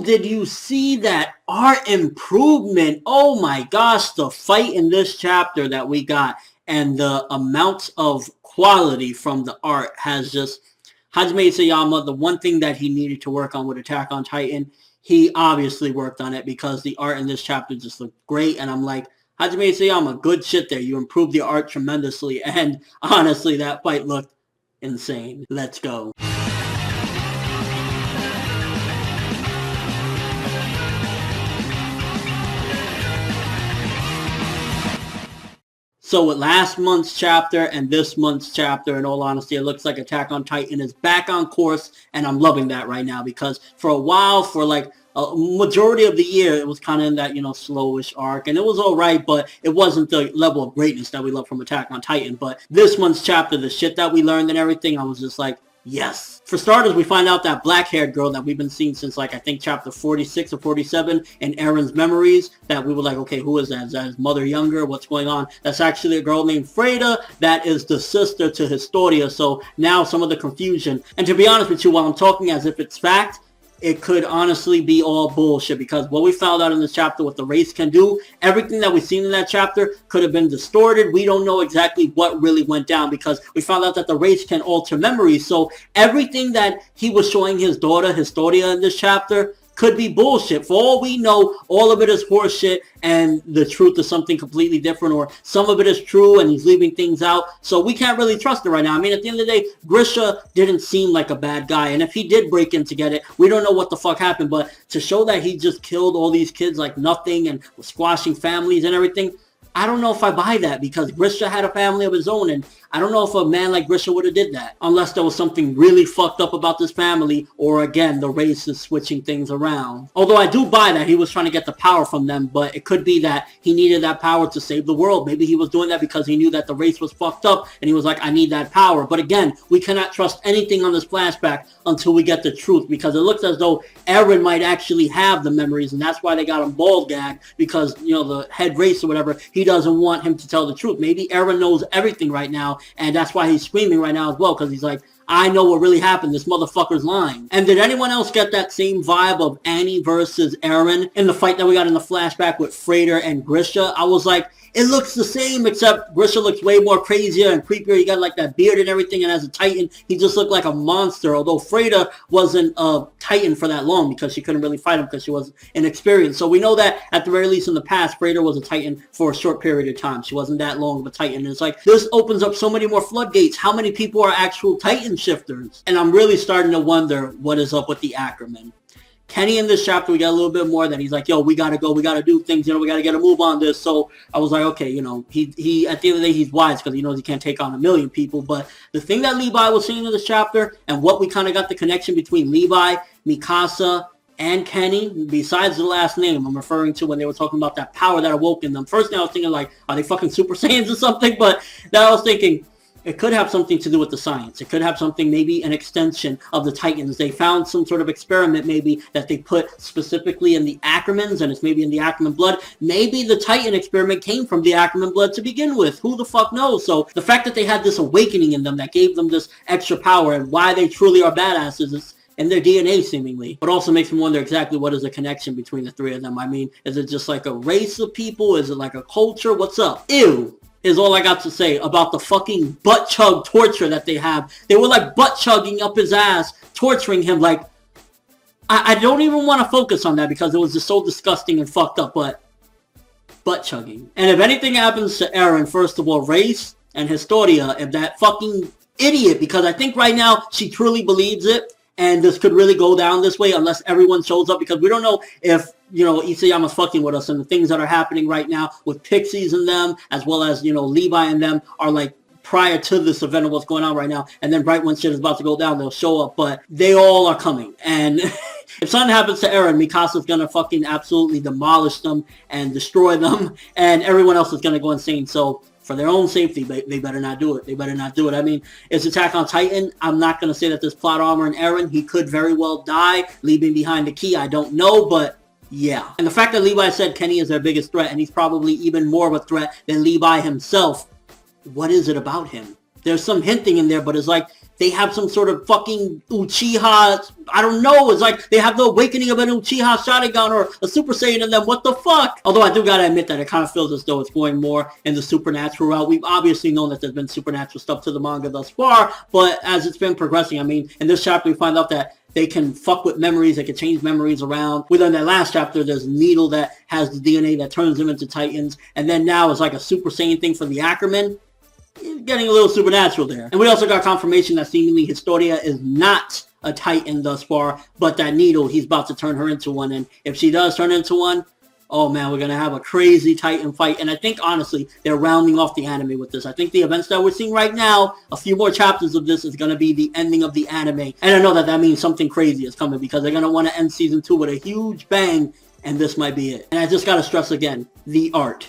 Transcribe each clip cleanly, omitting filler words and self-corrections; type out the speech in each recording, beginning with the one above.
did you see that art improvement? Oh my gosh, the fight in this chapter that we got and the amount of quality from the art has just... Hajime Isayama, the one thing that he needed to work on with Attack on Titan, he obviously worked on it because the art in this chapter just looked great. And I'm like, Hajime Isayama, good shit there. You improved the art tremendously. And honestly, that fight looked insane. Let's go. So with last month's chapter and this month's chapter, in all honesty, it looks like Attack on Titan is back on course, and I'm loving that right now because for a while, for like a majority of the year, it was kind of in that, you know, slowish arc, and it was all right, but it wasn't the level of greatness that we love from Attack on Titan. But this month's chapter, the shit that we learned and everything, I was just like, yes. For starters, we find out that black-haired girl that we've been seeing since, like, I think chapter 46 or 47 in Aaron's memories, that we were like, okay, who is that? Is that his mother younger? What's going on? That's actually a girl named Freda that is the sister to Historia. So now some of the confusion. And to be honest with you, while I'm talking as if it's fact, it could honestly be all bullshit because what we found out in this chapter, what the Reis can do, everything that we've seen in that chapter could have been distorted. We don't know exactly what really went down because we found out that the Reis can alter memories. So everything that he was showing his daughter, Historia, in this chapter could be bullshit. For all we know, all of it is horseshit and the truth is something completely different, or some of it is true and he's leaving things out. So we can't really trust it right now. I mean, at the end of the day, Grisha didn't seem like a bad guy. And if he did break in to get it, we don't know what the fuck happened. But to show that he just killed all these kids like nothing and was squashing families and everything, I don't know if I buy that because Grisha had a family of his own, and I don't know if a man like Grisha would have did that unless there was something really fucked up about this family, or again, the Reis is switching things around. Although I do buy that he was trying to get the power from them, but it could be that he needed that power to save the world. Maybe he was doing that because he knew that the Reis was fucked up and he was like, I need that power. But again, we cannot trust anything on this flashback until we get the truth, because it looks as though Eren might actually have the memories, and that's why they got him bald gagged, because, you know, the head Reis or whatever, he doesn't want him to tell the truth. Maybe Eren knows everything right now, and that's why he's screaming right now as well, because he's like, I know what really happened. This motherfucker's lying. And did anyone else get that same vibe of Annie versus Eren in the fight that we got in the flashback with Freda and Grisha? I was like, it looks the same, except Grisha looks way more crazier and creepier. He got like that beard and everything, and as a Titan, he just looked like a monster. Although Freda wasn't a Titan for that long because she couldn't really fight him because she was inexperienced. So we know that at the very least in the past, Freda was a Titan for a short period of time. She wasn't that long of a Titan. And it's like, this opens up so many more floodgates. How many people are actual Titan shifters? And I'm really starting to wonder what is up with the Ackerman. Kenny in this chapter, we got a little bit more that he's like, yo, we got to go. We got to do things. You know, we got to get a move on this. So I was like, okay, you know, he at the end of the day, he's wise because he knows he can't take on 1,000,000 people. But the thing that Levi was saying in this chapter and what we kind of got the connection between Levi, Mikasa, and Kenny, besides the last name, I'm referring to when they were talking about that power that awoke in them. First thing I was thinking, like, are they fucking Super Saiyans or something? But then I was thinking, it could have something to do with the science. It could have something, maybe an extension of the Titans. They found some sort of experiment maybe that they put specifically in the Ackermans, and it's maybe in the Ackerman blood. Maybe the Titan experiment came from the Ackerman blood to begin with. Who the fuck knows? So the fact that they had this awakening in them that gave them this extra power, and why they truly are badasses is in their DNA seemingly. But also makes me wonder exactly what is the connection between the three of them. I mean, is it just like a race of people? Is it like a culture? What's up? Ew. Is all I got to say about the fucking butt chug torture that they have. They were like butt chugging up his ass, torturing him. Like, I don't even want to focus on that because it was just so disgusting and fucked up, but butt chugging. And if anything happens to Eren, first of all, Reis and Historia, if that fucking idiot, because I think right now she truly believes it, and this could really go down this way unless everyone shows up, because we don't know if, you know, Isayama's fucking with us, and the things that are happening right now with Pixies and them, as well as, you know, Levi and them are like prior to this event of what's going on right now. And then right when shit is about to go down, they'll show up, but they all are coming. And if something happens to Eren, Mikasa's gonna fucking absolutely demolish them and destroy them, and everyone else is gonna go insane. So for their own safety, they better not do it. They better not do it. I mean, it's Attack on Titan. I'm not going to say that there's plot armor in Eren. He could very well die, leaving behind the key. I don't know, but yeah. And the fact that Levi said Kenny is their biggest threat, and he's probably even more of a threat than Levi himself, what is it about him? There's some hinting in there, but it's like, they have some sort of fucking Uchiha, I don't know, it's like they have the awakening of an Uchiha Sharingan or a Super Saiyan in them. What the fuck? Although I do gotta admit that it kind of feels as though it's going more in the supernatural route. We've obviously known that there's been supernatural stuff to the manga thus far, but as it's been progressing, I mean, in this chapter we find out that they can fuck with memories, they can change memories around. Within that last chapter, there's a needle that has the DNA that turns them into Titans, and then now it's like a Super Saiyan thing for the Ackerman. Getting a little supernatural there. And we also got confirmation that seemingly Historia is not a Titan thus far, but that needle, he's about to turn her into one, and if she does turn into one, oh man, we're going to have a crazy Titan fight. And I think, honestly, they're rounding off the anime with this. I think the events that we're seeing right now, a few more chapters of this is going to be the ending of the anime. And I know that that means something crazy is coming because they're going to want to end season 2 with a huge bang, and this might be it. And I just got to stress again, the art.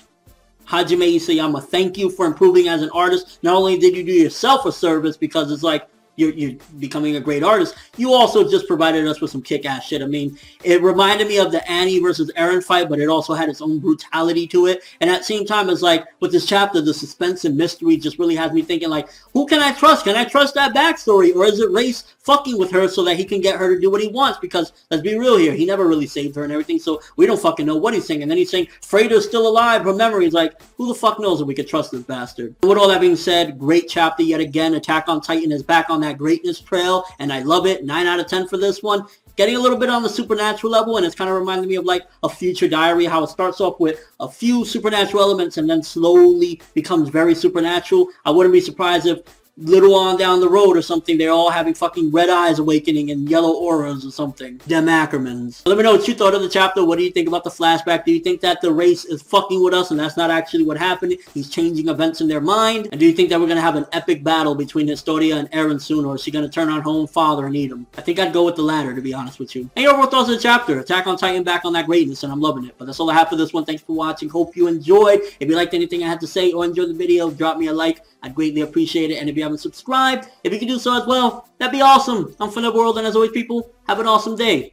Hajime Isayama, thank you for improving as an artist. Not only did you do yourself a service because it's like, you're becoming a great artist, you also just provided us with some kick-ass shit. I mean, it reminded me of the Annie versus Eren fight, but it also had its own brutality to it. And at the same time, it's like, with this chapter, the suspense and mystery just really has me thinking, like, who can I trust? Can I trust that backstory? Or is it Reis fucking with her so that he can get her to do what he wants? Because, let's be real here, he never really saved her and everything, so we don't fucking know what he's saying. And then he's saying, Freida's still alive, her memory is like, who the fuck knows if we could trust this bastard? And with all that being said, great chapter yet again. Attack on Titan is back on that greatness trail, and I love it. 9 out of 10 for this one. Getting a little bit on the supernatural level, and it's kind of reminding me of like a Future Diary, how it starts off with a few supernatural elements and then slowly becomes very supernatural. I wouldn't be surprised if little on down the road or something, they're all having fucking red eyes awakening and yellow auras or something. Them Ackermans. Let me know what you thought of the chapter. What do you think about the flashback? Do you think that the Reis is fucking with us and that's not actually what happened? He's changing events in their mind? And do you think that we're going to have an epic battle between Historia and Eren soon, or is she going to turn on her own father and eat him? I think I'd go with the latter, to be honest with you. And your overall thoughts of the chapter. Attack on Titan back on that greatness, and I'm loving it. But that's all I have for this one. Thanks for watching. Hope you enjoyed. If you liked anything I had to say or enjoyed the video, drop me a like. I'd greatly appreciate it. And if you haven't subscribed, if you can do so as well, that'd be awesome. I'm ForneverWorld, and as always, people, have an awesome day.